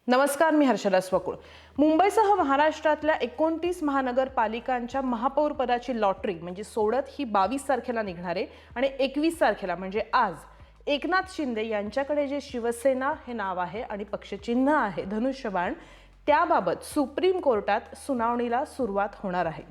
नमस्कार, मी हर्षदा स्वकुळ. मुंबईसह महाराष्ट्रातल्या 29 महानगरपालिकांच्या महापौर पदाची लॉटरी म्हणजे सोडत ही 22 तारखेला निघणार आहे आणि 21 तारखेला म्हणजे आज एकनाथ शिंदे यांच्याकडे जे शिवसेना हे नाव आहे आणि पक्षचिन्ह आहे धनुष्यबाण, त्याबाबत सुप्रीम कोर्टात सुनावणीला सुरुवात होणार आहे.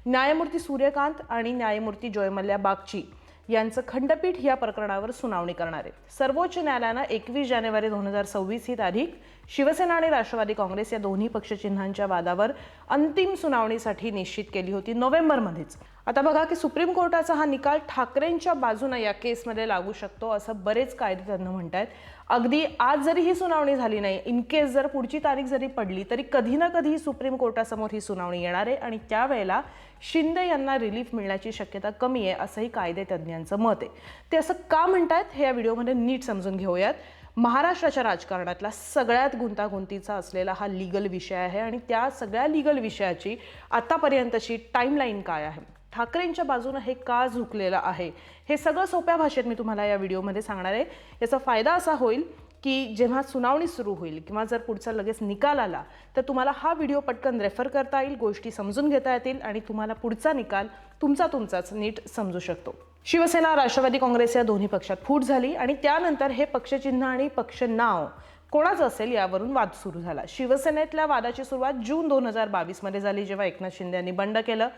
न्यायमूर्ती सूर्यकांत आणि न्यायमूर्ती जयमल्ल्या बागची यांचं खंडपीठ या प्रकरणावर सुनावणी करणार आहे. सर्वोच्च न्यायालयानं 21 जानेवारी 2026 ही तारीख शिवसेना आणि राष्ट्रवादी काँग्रेस या दोन्ही पक्षचिन्हांच्या वादावर अंतिम सुनावणीसाठी निश्चित केली होती नोव्हेंबरमध्येच. आता बघा की सुप्रीम कोर्टाचा हा निकाल ठाकरेंच्या बाजूने या केसमध्ये लागू शकतो असं बरेच कायदेतज्ञ म्हणतात. अगदी आज जरी ही सुनावणी झाली नाही, इन केस जर पुढची तारीख जरी पडली तरी कधी ना कधी सुप्रीम कोर्टासमोर ही सुनावणी येणार आहे आणि त्यावेळेला शिंदे यांना रिलीफ मिळण्याची शक्यता कमी आहे असंही कायदेतज्ञांचं मत आहे. ते असं का म्हणतात हे या व्हिडिओमध्ये नीट समजून घेऊयात. महाराष्ट्राच्या राजकारणातला सगळ्यात गुंतागुंतीचा असलेला हा लीगल विषय आहे आणि त्या सगळ्या लीगल विषयाची आतापर्यंतची टाईमलाईन काय आहे, ठाकरेंच्या बाजूने हे का झुकलेलं आहे, हे सगळं सोप्या भाषेत मी तुम्हाला या व्हिडिओमध्ये सांगणार आहे. याचा फायदा असा होईल की जेव्हा सुनावणी सुरू होईल किंवा जर पुढचा लगेच निकाल आला तर तुम्हाला हा व्हिडिओ पटकन रेफर करता येईल, गोष्टी समजून घेता येतील आणि तुम्हाला पुढचा निकाल तुमचाच नीट समजू शकतो. शिवसेना राष्ट्रवादी काँग्रेस या दोन्ही पक्षात फूट झाली आणि त्यानंतर हे पक्षचिन्ह आणि पक्ष नाव कोणाचं असेल यावरून वाद सुरू झाला. शिवसेनेतल्या वादाची सुरुवात जून 2022 मध्ये झाली, जेव्हा एकनाथ शिंदे यांनी बंड केलं.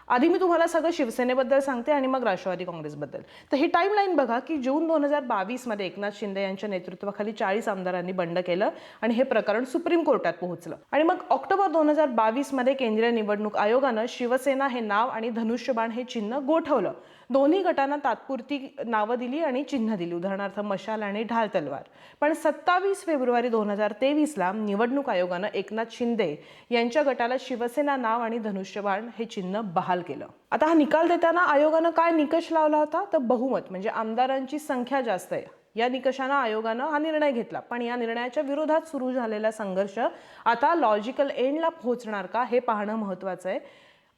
आधी मी तुम्हाला सगळं शिवसेनेबद्दल सांगते आणि मग राष्ट्रवादी काँग्रेसबद्दल. तर ही टाईमलाईन बघा की जून 2022 मध्ये एकनाथ शिंदे यांच्या नेतृत्वाखाली 40 आमदारांनी बंड केलं आणि हे प्रकरण सुप्रीम कोर्टात पोहोचलं. आणि मग ऑक्टोबर 2022 मध्ये केंद्रीय निवडणूक आयोगानं शिवसेना हे नाव आणि धनुष्यबाण हे चिन्ह गोठवलं. दोन्ही गटांना तात्पुरती नावं दिली आणि चिन्ह दिली, उदाहरणार्थ मशाल आणि ढाल तलवार. पण 27 फेब्रुवारी 2023ला निवडणूक आयोगानं एकनाथ शिंदे यांच्या गटाला शिवसेना नाव आणि धनुष्यबाण हे चिन्ह बहाल केलं. आता हा निकाल देताना आयोगानं काय निकष लावला होता तर बहुमत म्हणजे आमदारांची संख्या जास्त आहे या निकषानं आयोगानं हा निर्णय घेतला. पण या निर्णयाच्या विरोधात सुरू झालेला संघर्ष आता लॉजिकल एंडला पोहोचणार का हे पाहणं महत्त्वाचं आहे.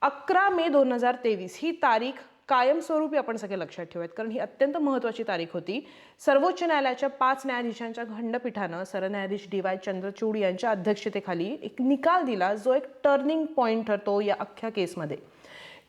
11 मे 2023 ही तारीख कायमस्वरूपी आपण सगळे लक्षात ठेवूयात, कारण ही अत्यंत महत्त्वाची तारीख होती. सर्वोच्च न्यायालयाच्या 5 न्यायाधीशांच्या खंडपीठानं सरन्यायाधीश DY चंद्रचूड यांच्या अध्यक्षतेखाली एक निकाल दिला जो एक टर्निंग पॉईंट ठरतो या अख्ख्या केसमध्ये.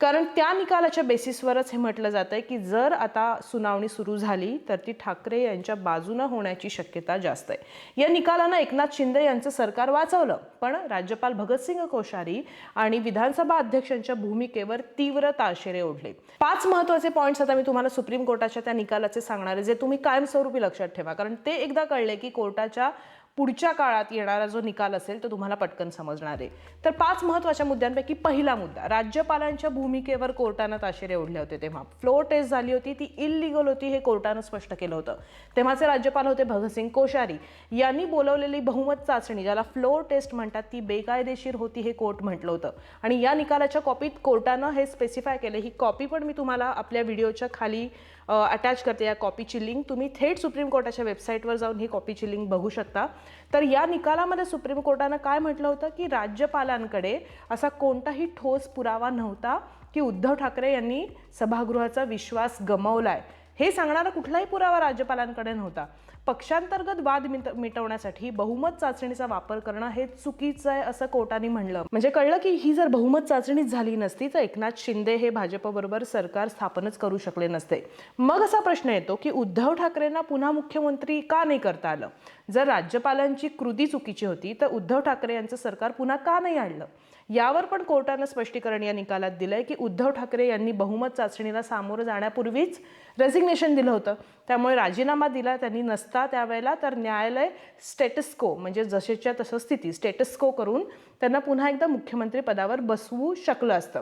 कारण त्या निकालाच्या बेसिसवरच हे म्हटलं जातंय की जर आता सुनावणी सुरू झाली तर ती ठाकरे यांच्या बाजूनं होण्याची शक्यता जास्त आहे. या निकालानं एकनाथ शिंदे यांचं सरकार वाचवलं, पण राज्यपाल भगतसिंग कोश्यारी आणि विधानसभा अध्यक्षांच्या भूमिकेवर तीव्र ताशेरे ओढले. 5 महत्त्वाचे पॉईंट्स आता मी तुम्हाला सुप्रीम कोर्टाच्या त्या निकालाचे सांगणार आहे, जे तुम्ही कायमस्वरूपी लक्षात ठेवा, कारण ते एकदा कळले की कोर्टाच्या पुढच्या काळात येणारा जो निकाल असेल तो तुम्हाला पटकन समजणार आहे. तर 5 महत्त्वाच्या मुद्द्यांपैकी पहिला मुद्दा, राज्यपालांच्या भूमिकेवर कोर्टानं ताशेरे ओढले होते. तेव्हा फ्लोर टेस्ट झाली होती, ती इल्लीगल होती हे कोर्टानं स्पष्ट केलं होतं. तेव्हाचे राज्यपाल होते भगतसिंग कोश्यारी. यांनी बोलवलेली बहुमत चाचणी, ज्याला फ्लोर टेस्ट म्हणतात, ती बेकायदेशीर होती हे कोर्ट म्हटलं होतं. आणि या निकालाच्या कॉपीत कोर्टानं हे स्पेसिफाय केले. ही कॉपी पण मी तुम्हाला आपल्या व्हिडिओच्या खाली अटॅच करते. या कॉपीची लिंक तुम्ही थेट सुप्रीम कोर्टाच्या वेबसाईटवर जाऊन ही कॉपीची लिंक बघू शकता. तर या निकालामध्ये सुप्रीम कोर्टानं काय म्हटलं होतं की राज्यपालांकडे असा कोणताही ठोस पुरावा नव्हता की उद्धव ठाकरे यांनी सभागृहाचा विश्वास गमावलाय हे सांगणारा कुठलाही पुरावा राज्यपालांकडे नव्हता. पक्षांतर्गत वाद मिटवण्यासाठी बहुमत चाचणीचा वापर करणं हे चुकीचं आहे असं कोर्टाने म्हणलं. म्हणजे कळलं की ही जर बहुमत चाचणीच झाली नसती तर एकनाथ शिंदे हे भाजपबरोबर सरकार स्थापनच करू शकले नसते. मग असा प्रश्न येतो की उद्धव ठाकरेंना पुन्हा मुख्यमंत्री का नाही करता आलं? जर राज्यपालांची कृती चुकीची होती तर उद्धव ठाकरे यांचं सरकार पुन्हा का नाही आणलं? यावर पण कोर्टानं स्पष्टीकरण या निकालात दिलंय की उद्धव ठाकरे यांनी बहुमत चाचणीला सामोरं जाण्यापूर्वीच रेझिग्नेशन दिलं होतं, त्यामुळे राजीनामा दिला त्यांनी नसता त्यावेळेला तर न्यायालय स्टेटस-को म्हणजे जसेच्या तसं स्थिती स्टेटस-को करून त्यांना पुन्हा एकदा मुख्यमंत्री पदावर बसवू शकलं असतं.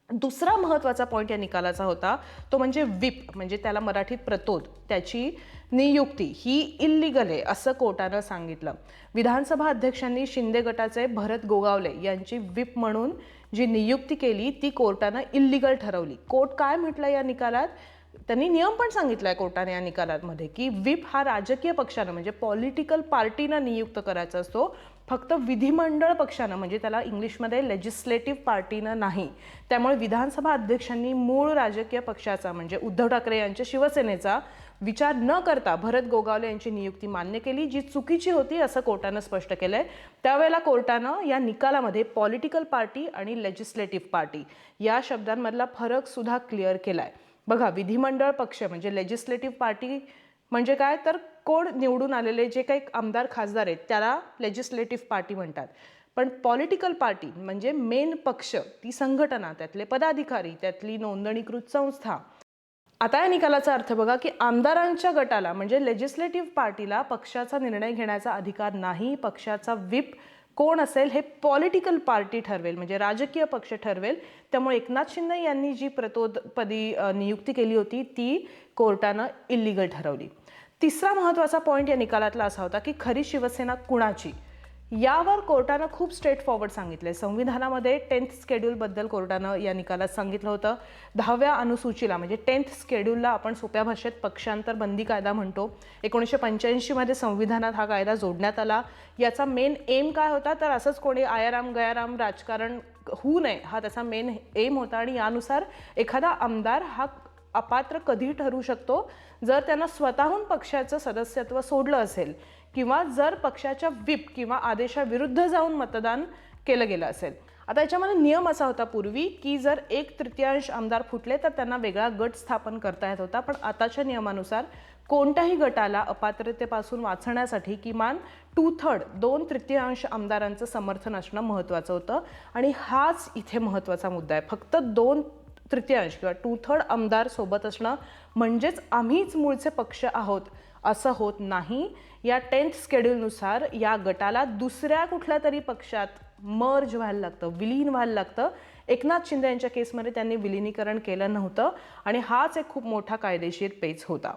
दुसरा महत्त्वाचा पॉईंट या निकालाचा होता तो म्हणजे व्हिप म्हणजे त्याला मराठीत प्रतोद, त्याची नियुक्ती ही इल्लीगल आहे असं कोर्टानं सांगितलं. विधानसभा अध्यक्षांनी शिंदे गटाचे भरत गोगावले यांची व्हिप म्हणून जी नियुक्ती केली ती कोर्टानं इल्लीगल ठरवली. कोर्ट काय म्हटलं या निकालात? त्यांनी नियम पण सांगितलाय कोर्टाने या निकालांमध्ये की व्हिप हा राजकीय पक्षानं म्हणजे पॉलिटिकल पार्टीनं नियुक्त करायचा असतो, फक्त विधिमंडळ पक्षानं म्हणजे त्याला इंग्लिशमध्ये लेजिस्लेटिव्ह पार्टीनं नाही. त्यामुळे विधानसभा अध्यक्षांनी मूळ राजकीय पक्षाचा म्हणजे उद्धव ठाकरे यांच्या शिवसेनेचा विचार न करता भरत गोगावले यांची नियुक्ती मान्य केली, जी चुकीची होती असं कोर्टानं स्पष्ट केलंय. त्यावेळेला कोर्टानं या निकालामध्ये पॉलिटिकल पार्टी आणि लेजिस्लेटिव्ह पार्टी या शब्दांमधला फरक सुद्धा क्लिअर केलाय. बघा, विधिमंडळ पक्ष म्हणजे लेजिस्लेटिव्ह पार्टी म्हणजे काय, तर कोण निवडून आलेले जे काही आमदार खासदार आहेत त्याला लेजिस्लेटिव्ह पार्टी म्हणतात. पण पॉलिटिकल पार्टी म्हणजे मेन पक्ष, ती संघटना, त्यातले पदाधिकारी, त्यातली नोंदणीकृत संस्था. आता या निकालाचा अर्थ बघा की आमदारांच्या गटाला म्हणजे लेजिस्लेटिव्ह पार्टीला पक्षाचा निर्णय घेण्याचा अधिकार नाही. पक्षाचा व्हिप कोण असेल हे पॉलिटिकल पार्टी ठरवेल, म्हणजे राजकीय पक्ष ठरवेल. त्यामुळे एकनाथ शिंदे यांनी जी प्रतोदपदी नियुक्ती केली होती ती कोर्टानं इल्लीगल ठरवली. तिसरा महत्त्वाचा पॉईंट या निकालातला असा होता की खरी शिवसेना कुणाची, यावर कोर्टानं खूप स्ट्रेट फॉरवर्ड सांगितलंय. संविधानामध्ये 10th स्केड्यूलबद्दल कोर्टानं या निकालात सांगितलं होतं. 10व्या अनुसूचीला म्हणजे 10th स्केड्यूलला आपण सोप्या भाषेत पक्षांतर बंदी कायदा म्हणतो. 1985 मध्ये संविधानात हा कायदा जोडण्यात आला. याचा मेन एम काय होता, तर असंच कोणी आयाराम गयाराम राजकारण होऊ नये हा त्याचा मेन एम होता. आणि यानुसार एखादा आमदार हा अपात्र कधी ठरू शकतो, जर त्यांना स्वतःहून पक्षाचं सदस्यत्व सोडलं असेल किंवा जर पक्षाच्या व्हिप किंवा आदेशाविरुद्ध जाऊन मतदान केलं गेलं असेल. आता याच्यामध्ये नियम असा होता पूर्वी की जर 1/3 आमदार फुटले तर त्यांना वेगळा गट स्थापन करता येत होता. पण आताच्या नियमानुसार कोणत्याही गटाला अपात्रतेपासून वाचण्यासाठी किमान 2/3 आमदारांचं समर्थन असणं महत्त्वाचं होतं. आणि हाच इथे महत्त्वाचा मुद्दा आहे. फक्त 2/3 किंवा 2/3 आमदार सोबत असणं म्हणजेच आम्हीच मूळचे पक्ष आहोत असं होत नाही. या 10th स्केड्यूलनुसार या गटाला दुसऱ्या कुठल्या तरी पक्षात मर्ज व्हायला लागतं, विलीन व्हायला लागतं. एकनाथ शिंदे यांच्या केसमध्ये त्यांनी विलिनीकरण केलं नव्हतं आणि हाच एक खूप मोठा कायदेशीर पेच होता.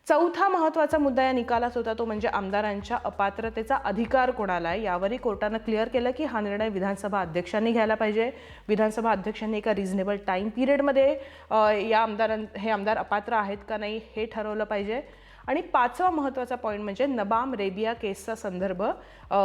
चौथा महत्त्वाचा मुद्दा या निकालात होता तो म्हणजे आमदारांच्या अपात्रतेचा अधिकार कोणाला आहे. यावरही कोर्टानं क्लिअर केलं की हा निर्णय विधानसभा अध्यक्षांनी घ्यायला पाहिजे. विधानसभा अध्यक्षांनी एका रिझनेबल टाईम पिरियडमध्ये हे आमदार अपात्र आहेत का नाही हे ठरवलं पाहिजे. आणि पाचवा महत्त्वाचा पॉईंट म्हणजे नबाम रेबिया केसचा संदर्भ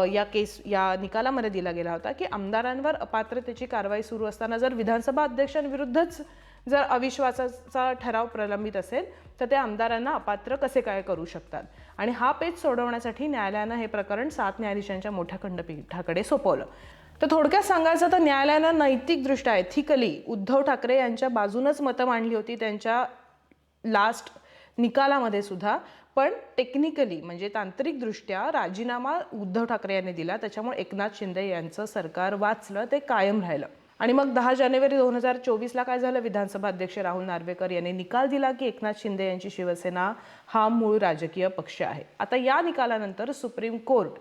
या निकालामध्ये दिला गेला होता की आमदारांवर अपात्रतेची कारवाई सुरू असताना जर विधानसभा अध्यक्षांविरुद्धच जर अविश्वासाचा ठराव प्रलंबित असेल तर त्या आमदारांना अपात्र कसे काय करू शकतात. आणि हा पेच सोडवण्यासाठी न्यायालयानं हे प्रकरण 7 न्यायाधीशांच्या मोठ्या खंडपीठाकडे सोपवलं. तर थोडक्यात सांगायचं तर न्यायालयानं नैतिकदृष्ट्या एथिकली उद्धव ठाकरे यांच्या बाजूनच मतं मांडली होती त्यांच्या लास्ट निकालामध्ये सुद्धा. पण टेक्निकली म्हणजे तांत्रिकदृष्ट्या राजीनामा उद्धव ठाकरे यांनी दिला. त्याच्यामुळे एकनाथ शिंदे यांचं सरकार वाचलं, ते कायम राहिलं. आणि मग 10 जानेवारी 2024ला काय झालं, विधानसभा अध्यक्ष राहुल नार्वेकर यांनी निकाल दिला की एकनाथ शिंदे यांची शिवसेना हा मूळ राजकीय पक्ष आहे. आता या निकालानंतर सुप्रीम कोर्ट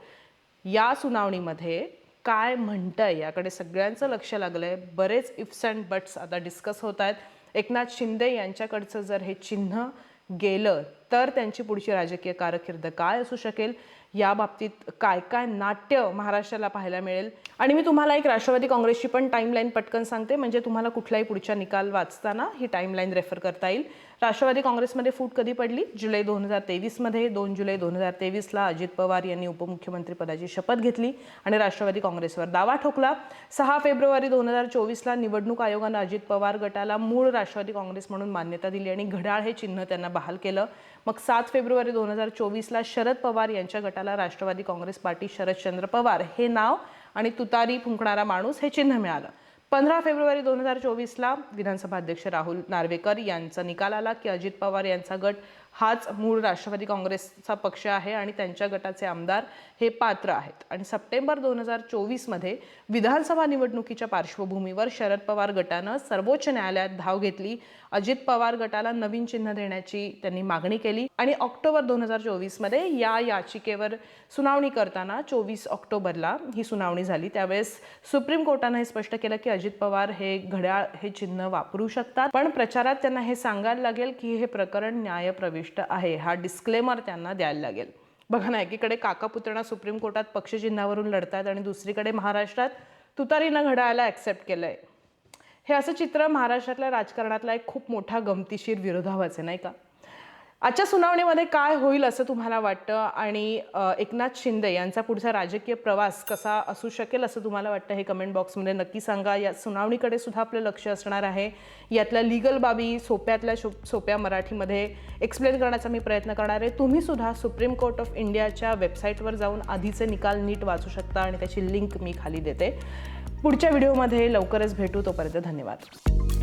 या सुनावणीमध्ये काय म्हणतंय याकडे सगळ्यांचं लक्ष लागलंय. बरेच इफ्स अँड बट्स आता डिस्कस होत आहेत. एकनाथ शिंदे यांच्याकडचं जर हे चिन्ह गेलं तर त्यांची पुढची राजकीय कारकीर्द काय असू शकेल, या बाबतीत काय काय नाट्य महाराष्ट्राला पाहायला मिळेल. आणि मी तुम्हाला एक राष्ट्रवादी काँग्रेसची पण टाईमलाईन पटकन सांगते, म्हणजे तुम्हाला कुठलाही पुढच्या निकाल वाचताना ही टाईमलाईन रेफर करता येईल. राष्ट्रवादी काँग्रेसमध्ये फूट कधी पडली, जुलै 2023मध्ये. 2 जुलै 2023ला अजित पवार यांनी उपमुख्यमंत्रीपदाची शपथ घेतली आणि राष्ट्रवादी काँग्रेसवर दावा ठोकला. 6 फेब्रुवारी 2024ला निवडणूक आयोगानं अजित पवार गटाला मूळ राष्ट्रवादी काँग्रेस म्हणून मान्यता दिली आणि घड्याळ हे चिन्ह त्यांना बहाल केलं. मग 7 फेब्रुवारी 2024ला शरद पवार यांच्या गटाला राष्ट्रवादी काँग्रेस पार्टी शरदचंद्र पवार हे नाव आणि तुतारी फुंकणारा माणूस हे चिन्ह मिळालं. 15 फेब्रुवारी 2024ला विधानसभा अध्यक्ष राहुल नार्वेकर यांचा निकाल आला की अजित पवार यांचा गट हाच मूळ राष्ट्रवादी काँग्रेसचा पक्ष आहे आणि त्यांच्या गटाचे आमदार हे पात्र आहेत. आणि सप्टेंबर 2024मध्ये विधानसभा निवडणुकीच्या पार्श्वभूमीवर शरद पवार गटानं सर्वोच्च न्यायालयात धाव घेतली. अजित पवार गटाला नवीन चिन्ह देण्याची त्यांनी मागणी केली आणि ऑक्टोबर 2024मध्ये या याचिकेवर सुनावणी करताना 24 ऑक्टोबरला ही सुनावणी झाली. त्यावेळेस सुप्रीम कोर्टानं हे स्पष्ट केलं की अजित पवार हे घड्याळ हे चिन्ह वापरू शकतात, पण प्रचारात त्यांना हे सांगायला लागेल की हे प्रकरण न्यायप्रविष्ट आहे. हा डिस्क्लेमर त्यांना द्यायला लागेल. बघा ना, एकीकडे काका पुतणा सुप्रीम कोर्टात पक्षचिन्हावरून लढतात आणि दुसरीकडे महाराष्ट्रात तुतारीनं घड्याळाला ॲक्सेप्ट केलंय. हे असं चित्र महाराष्ट्रातल्या राजकारणातला एक खूप मोठा गमतीशीर विरोधाभास आहे, नाही का. आजच्या सुनावणीमध्ये काय होईल असं तुम्हाला वाटतं आणि एकनाथ शिंदे यांचा पुढचा राजकीय प्रवास कसा असू शकेल असं तुम्हाला वाटतं हे कमेंट बॉक्समध्ये नक्की सांगा. या सुनावणीकडे सुद्धा आपलं लक्ष असणार आहे. यातल्या लीगल बाबी सोप्यातल्या सोप्या मराठीमध्ये एक्सप्लेन करण्याचा मी प्रयत्न करणार आहे. तुम्ही सुद्धा सुप्रीम कोर्ट ऑफ इंडियाच्या वेबसाईटवर जाऊन आधीचे निकाल नीट वाचू शकता आणि त्याची लिंक मी खाली देते. पुढच्या व्हिडिओमध्ये लवकरच भेटू. तोपर्यंत धन्यवाद.